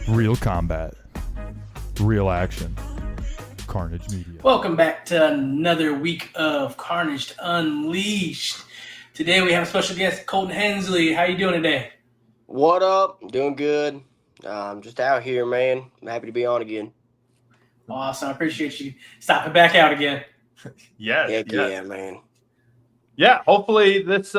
Real combat. Real action. Carnage Media. Welcome back to another week of Carnage Unleashed. Today we have a special guest, Colton Hensley. How you doing today? What up? Doing good. I'm just out here, man. I'm happy to be on again. Awesome. I appreciate you stopping back out again. Heck yeah, man. Yeah, hopefully this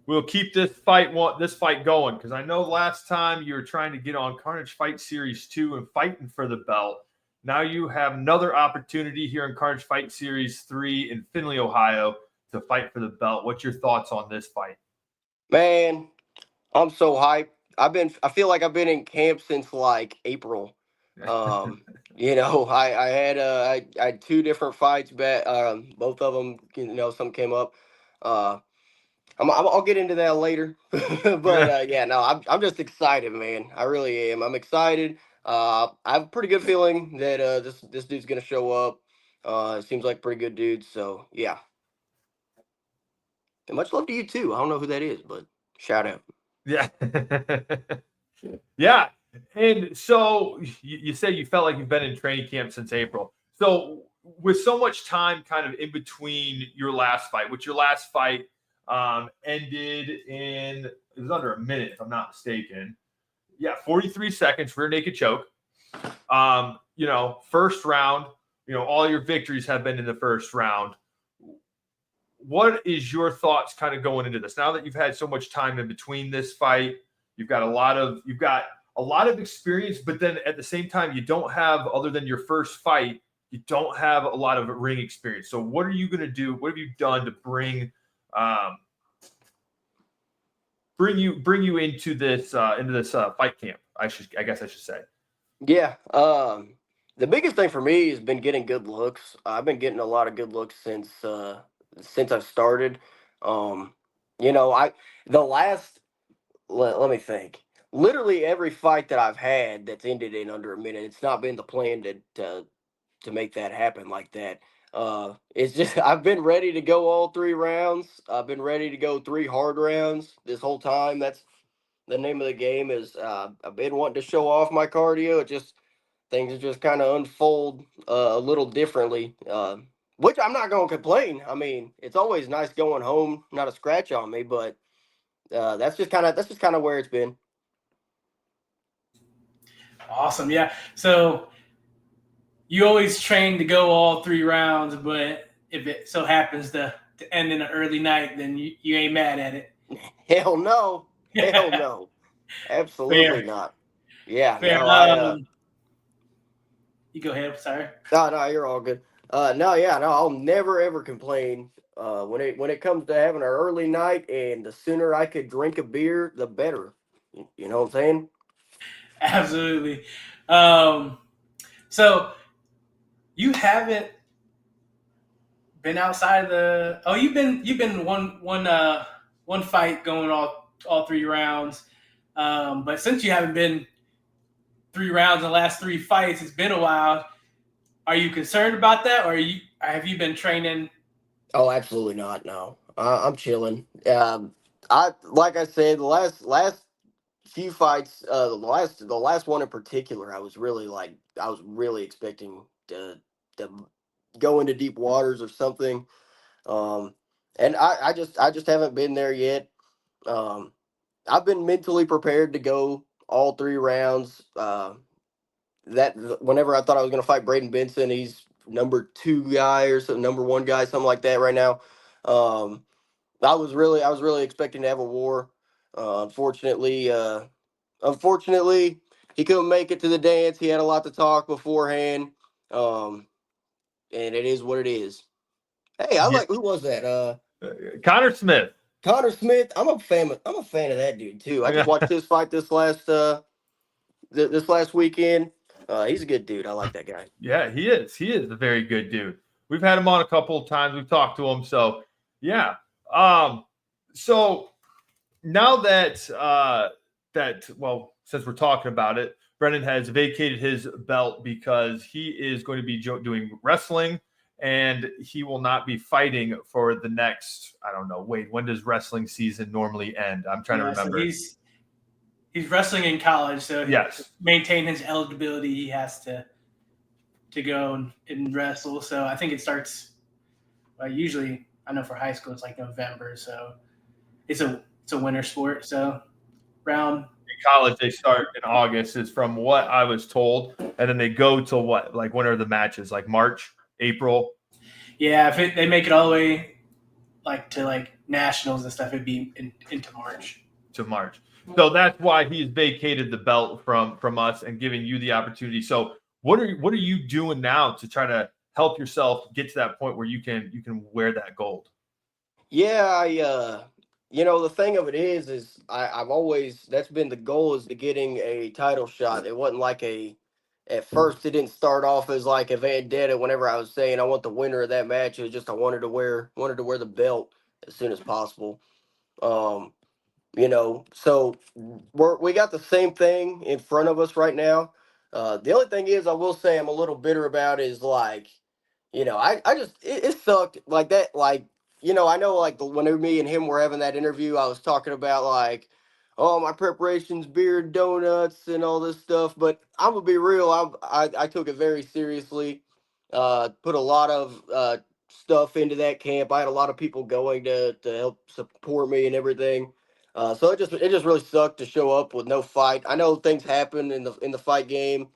we'll keep this fight going, because I know last time you were trying to get on Carnage Fight Series 2 and fighting for the belt. Now you have another opportunity here in Carnage Fight Series 3 in Findlay, Ohio to fight for the belt. What's your thoughts on this fight? Man, I'm so hyped. I feel like I've been in camp since like April. I had two different fights, but both of them, something came up. I'll get into that later, but I'm just excited, man. I really am. I'm excited. I have a pretty good feeling that this dude's gonna show up. Seems like a pretty good dude. So yeah. And much love to you too. I don't know who that is, but shout out. Yeah. Yeah. And so you said you felt like you've been in training camp since April. So with so much time kind of in between your last fight, which your last fight ended in, it was under a minute, if I'm not mistaken. Yeah, 43 seconds, rear naked choke. First round, all your victories have been in the first round. What is your thoughts kind of going into this? Now that you've had so much time in between this fight, you've got a lot of experience, but then at the same time, you don't have, other than your first fight, you don't have a lot of ring experience. So what are you going to do? What have you done to bring you into this fight camp? I guess I should say. Yeah. The biggest thing for me has been getting good looks. I've been getting a lot of good looks since I've started. Let me think. Literally every fight that I've had that's ended in under a minute, it's not been the plan to make that happen like that. It's just I've been ready to go all 3 rounds. I've been ready to go 3 hard rounds this whole time. That's the name of the game. Is I've been wanting to show off my cardio. Things just kind of unfold a little differently. Which I'm not going to complain. I mean, it's always nice going home, not a scratch on me, but that's just kind of where it's been. Awesome. Yeah. So you always train to go all 3 rounds, but if it so happens to end in an early night, then you ain't mad at it. Hell no. Hell no. Absolutely not. Yeah. Fair. No, you go ahead. Sorry. No, you're all good. I'll never ever complain. When it comes to having an early night, and the sooner I could drink a beer, the better. You know what I'm saying? Absolutely. So you haven't been outside of the. Oh, you've been one fight going all 3 rounds. But since you haven't been 3 rounds in the last 3 fights, it's been a while. Are you concerned about that, or have you been training? Oh, absolutely not. No, I'm chilling. Like I said, the last few fights, the last one in particular, I was really expecting to go into deep waters or something. And I just haven't been there yet. I've been mentally prepared to go all 3 rounds. That whenever I thought I was going to fight Braden Benson, he's number 2 guy or something, number 1 guy, something like that right now. I was really expecting to have a war. Unfortunately, he couldn't make it to the dance. He had a lot to talk beforehand. And it is what it is. Hey, who was that? Connor Smith. Connor Smith. I'm a fan of that dude too. I just watched his fight this last weekend. He's a good dude. I like that guy. Yeah, he is. He is a very good dude. We've had him on a couple of times. We've talked to him. So, yeah. So now that since we're talking about it, Brennan has vacated his belt because he is going to be doing wrestling, and he will not be fighting for the next, I don't know. Wait, when does wrestling season normally end? I'm trying to remember. So He's wrestling in college, so Yes. to maintain his eligibility, he has to go and wrestle. So I think it starts. Usually, I know for high school it's like November, so it's a winter sport. So round In college, they start in August, is from what I was told, and then they go till what? Like when are the matches? Like March, April? Yeah, if they make it all the way to nationals and stuff, it'd be into March. To March. So that's why he's vacated the belt from us and giving you the opportunity. So what are you doing now to try to help yourself get to that point where you can wear that gold? Yeah, the thing of it is I've always, that's been the goal, is to getting a title shot. It wasn't like at first it didn't start off as like a vendetta. Whenever I was saying I want the winner of that match, it was just I wanted to wear the belt as soon as possible. Um, so we got the same thing in front of us right now. The only thing is, I will say I'm a little bitter about is like, I just, it sucked like that. Like, I know like whenever me and him were having that interview, I was talking about like, oh, my preparations, beer, donuts, and all this stuff. But I'm gonna be real. I took it very seriously. Put a lot of stuff into that camp. I had a lot of people going to help support me and everything. So it just really sucked to show up with no fight. I know things happen in the fight game,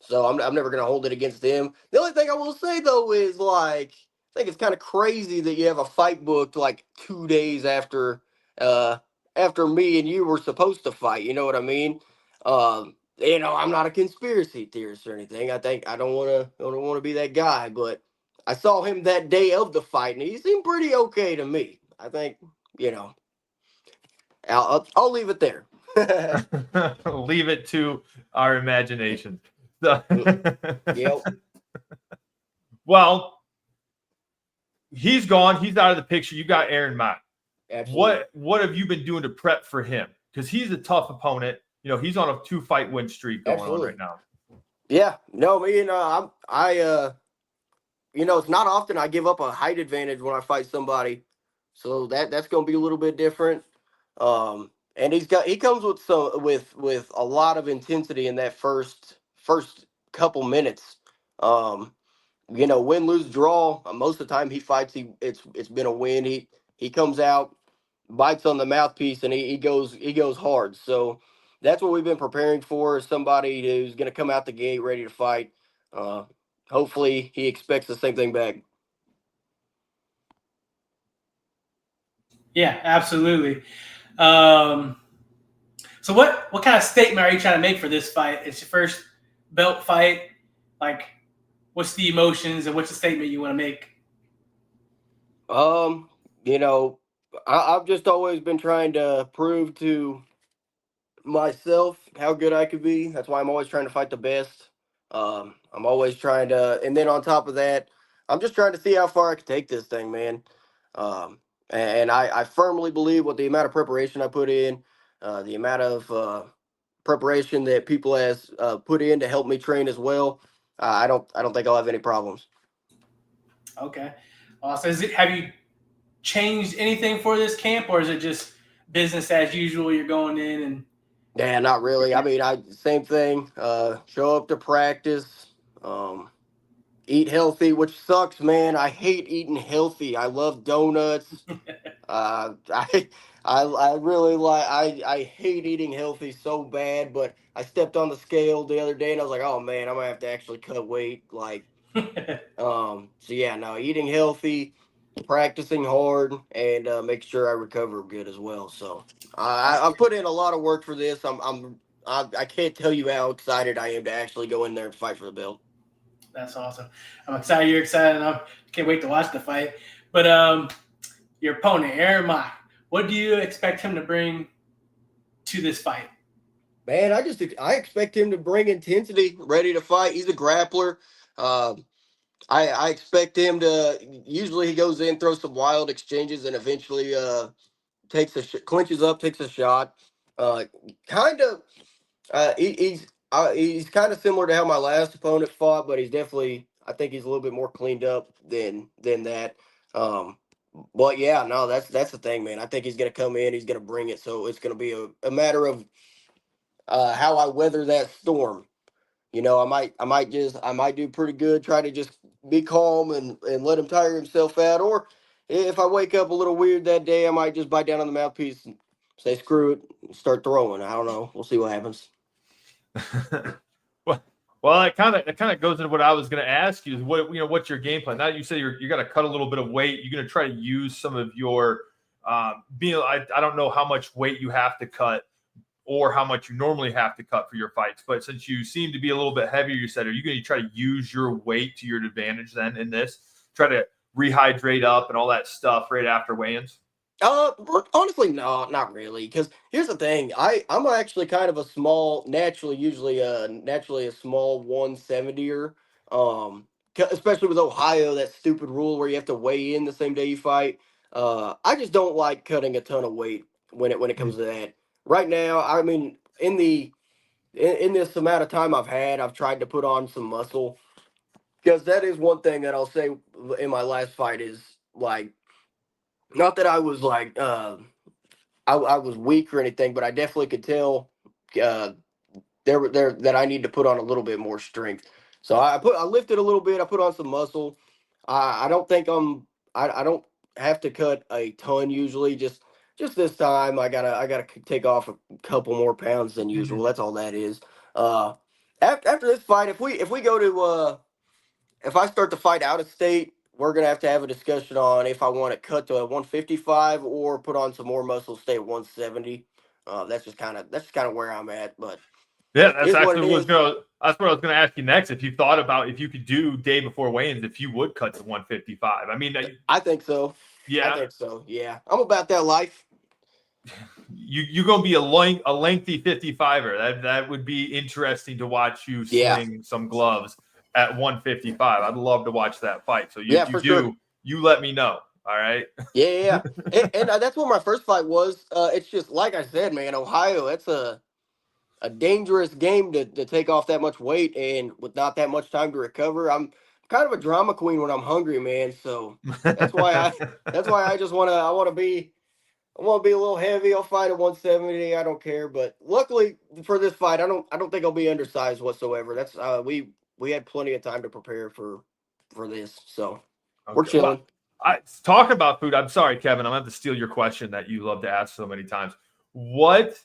so I'm never gonna hold it against them. The only thing I will say though is like, I think it's kind of crazy that you have a fight booked like 2 days after me and you were supposed to fight. You know what I mean? I'm not a conspiracy theorist or anything. I don't wanna be that guy, but I saw him that day of the fight, and he seemed pretty okay to me. I think, you know, I'll leave it there. Leave it to our imagination. So, Yep. well, he's gone. He's out of the picture. You got Aaron Mott. Absolutely. What have you been doing to prep for him? Because he's a tough opponent. He's on a 2-fight win streak going on right now. Yeah. No, it's not often I give up a height advantage when I fight somebody, so that's going to be a little bit different. And he comes with a lot of intensity in that first couple minutes. Win, lose, draw. Most of the time he fights, it's been a win. He comes out, bites on the mouthpiece, and he goes hard. So that's what we've been preparing for, is somebody who's going to come out the gate ready to fight. Hopefully he expects the same thing back. Yeah, absolutely. So what kind of statement are you trying to make for this fight? It's your first belt fight. Like, what's the emotions and what's the statement you want to make? I've just always been trying to prove to myself how good I could be. That's why I'm always trying to fight the best. I'm always trying to, and then on top of that, I'm just trying to see how far I can take this thing, man. And I firmly believe with the amount of preparation I put in, the amount of preparation that people has put in to help me train as well. I don't think I'll have any problems. Okay. So have you changed anything for this camp, or is it just business as usual? You're going in and Yeah, not really. I mean, same thing. Show up to practice. Eat healthy, which sucks, man. I hate eating healthy. I love donuts. I really I hate eating healthy so bad. But I stepped on the scale the other day and I was like, oh man, I'm gonna have to actually cut weight. So yeah, no, eating healthy, practicing hard, and make sure I recover good as well. So I've put in a lot of work for this. I can't tell you how excited I am to actually go in there and fight for the belt. That's awesome. I'm excited. You're excited. I can't wait to watch the fight. But your opponent, Aaron Mott, what do you expect him to bring to this fight? Man, I expect him to bring intensity, ready to fight. He's a grappler. I expect him to. Usually, he goes in, throws some wild exchanges, and eventually clinches up, takes a shot. Kind of. He's kind of similar to how my last opponent fought, but he's definitely. I think he's a little bit more cleaned up than that. But yeah, no, that's the thing, man. I think he's gonna come in, he's gonna bring it. So it's gonna be a matter of how I weather that storm. You know, I might do pretty good, try to just be calm and let him tire himself out. Or if I wake up a little weird that day, I might just bite down on the mouthpiece and say screw it, and start throwing. I don't know. We'll see what happens. well, it kind of goes into what I was going to ask you is what's your game plan? Now you say you got to cut a little bit of weight. You're going to try to use some of your I don't know how much weight you have to cut or how much you normally have to cut for your fights. But since you seem to be a little bit heavier, you said, are you going to try to use your weight to your advantage then in this? Try to rehydrate up and all that stuff right after weigh-ins? Honestly, no, not really. Because here's the thing, I'm actually kind of a small, naturally a small 170er. Especially with Ohio, that stupid rule where you have to weigh in the same day you fight. I just don't like cutting a ton of weight when it comes to that. Right now, I mean, in this amount of time I've had, I've tried to put on some muscle because that is one thing that I'll say in my last fight is like, not that I was like I was weak or anything, but I definitely could tell uh, there that I need to put on a little bit more strength. So I lifted a little bit. I put on some muscle. I don't think I don't have to cut a ton usually. Just this time I gotta take off a couple more pounds than usual. That's all that is. After this fight, if we go to if I start to fight out of state, we're gonna have to have a discussion on if I want to cut to a 155 or put on some more muscle, stay at 170. That's just kind of where I'm at. But Yeah, it is what it is. that's what I was gonna ask you next. If you thought about if you could do day before weigh-ins, if you would cut to 155. I mean, I think so. yeah, I think so. Yeah, I'm about that life. you're gonna be a lengthy 55er. That would be interesting to watch you Yeah. swing some gloves at 155. I'd love to watch that fight. So Yeah, for sure. you let me know. All right. Yeah. And that's what my first fight was. It's just like I said, man. Ohio. That's a dangerous game to take off that much weight and with not that much time to recover. I'm kind of a drama queen when I'm hungry, man. So that's why I just I want to be a little heavy. I'll fight at 170. I don't care. But luckily for this fight, I don't think I'll be undersized whatsoever. That's we had plenty of time to prepare for this. So we're Okay. chilling. Talk about food. I'm sorry, Kevin. I'm going to have to steal your question that you love to ask so many times. What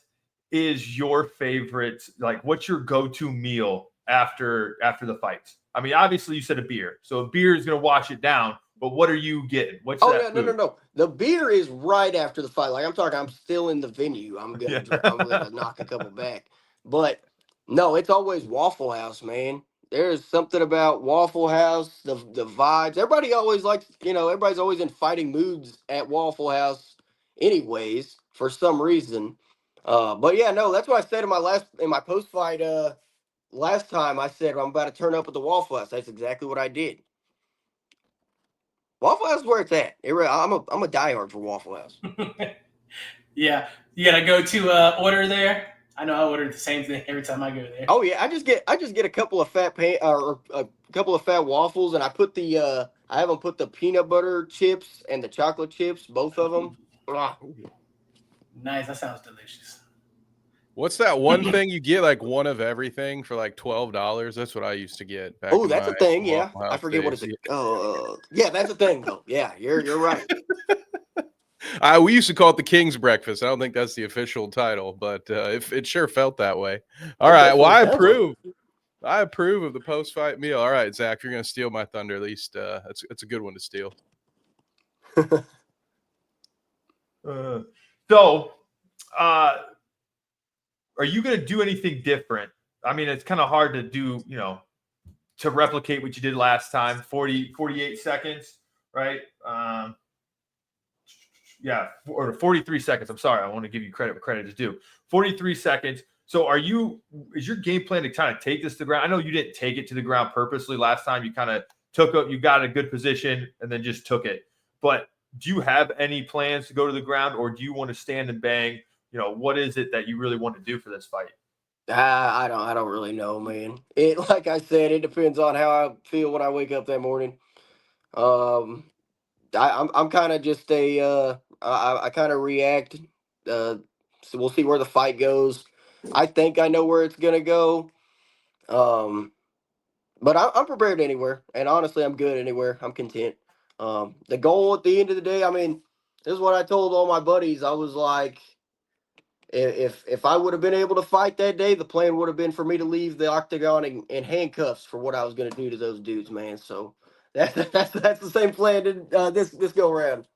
is your favorite, like, what's your go-to meal after the fights? I mean, obviously you said a beer. So a beer is going to wash it down. But what are you getting? What's that food? No. The beer is right after the fight. Like I'm talking, I'm still in the venue. I'm gonna knock a couple back. But no, it's always Waffle House, man. There's something about Waffle House, the vibes. Everybody always likes, everybody's always in fighting moods at Waffle House, anyways, for some reason. But yeah, no, that's what I said in my post fight last time. I said I'm about to turn up at the Waffle House. That's exactly what I did. Waffle House is where it's at. I'm a diehard for Waffle House. Yeah, you gotta go to order there. I know I order the same thing every time I go there. Oh yeah, I just get a couple of or a couple of fat waffles, and I have them put the peanut butter chips and the chocolate chips, both of them. Nice, that sounds delicious. What's that one thing you get, like one of everything for like $12? That's what I used to get. Oh, that's a thing. Yeah, I forget what it's. Yeah, that's a thing though. Yeah, you're right. We used to call it the King's Breakfast. I don't think that's the official title, but it sure felt that way. All right, well, I approve. I approve of the post-fight meal. All right, Zach, you're going to steal my thunder. At least it's a good one to steal. Are you going to do anything different? I mean, it's kind of hard to do, to replicate what you did last time, 48 seconds, right? Yeah, or 43 seconds. I'm sorry. I want to give you credit where credit is due. 43 seconds. So is your game plan to kind of take this to the ground? I know you didn't take it to the ground purposely last time. You kind of you got a good position and then just took it. But do you have any plans to go to the ground, or do you want to stand and bang? What is it that you really want to do for this fight? I don't really know, man. Like I said, it depends on how I feel when I wake up that morning. I'm kind of just I kind of react. So we'll see where the fight goes. I think I know where it's gonna go. But I'm prepared anywhere, and honestly, I'm good anywhere. I'm content. The goal at the end of the day, I mean, this is what I told all my buddies. I was like, if I would have been able to fight that day, the plan would have been for me to leave the octagon in handcuffs for what I was going to do to those dudes, man. So that's the same plan this go around.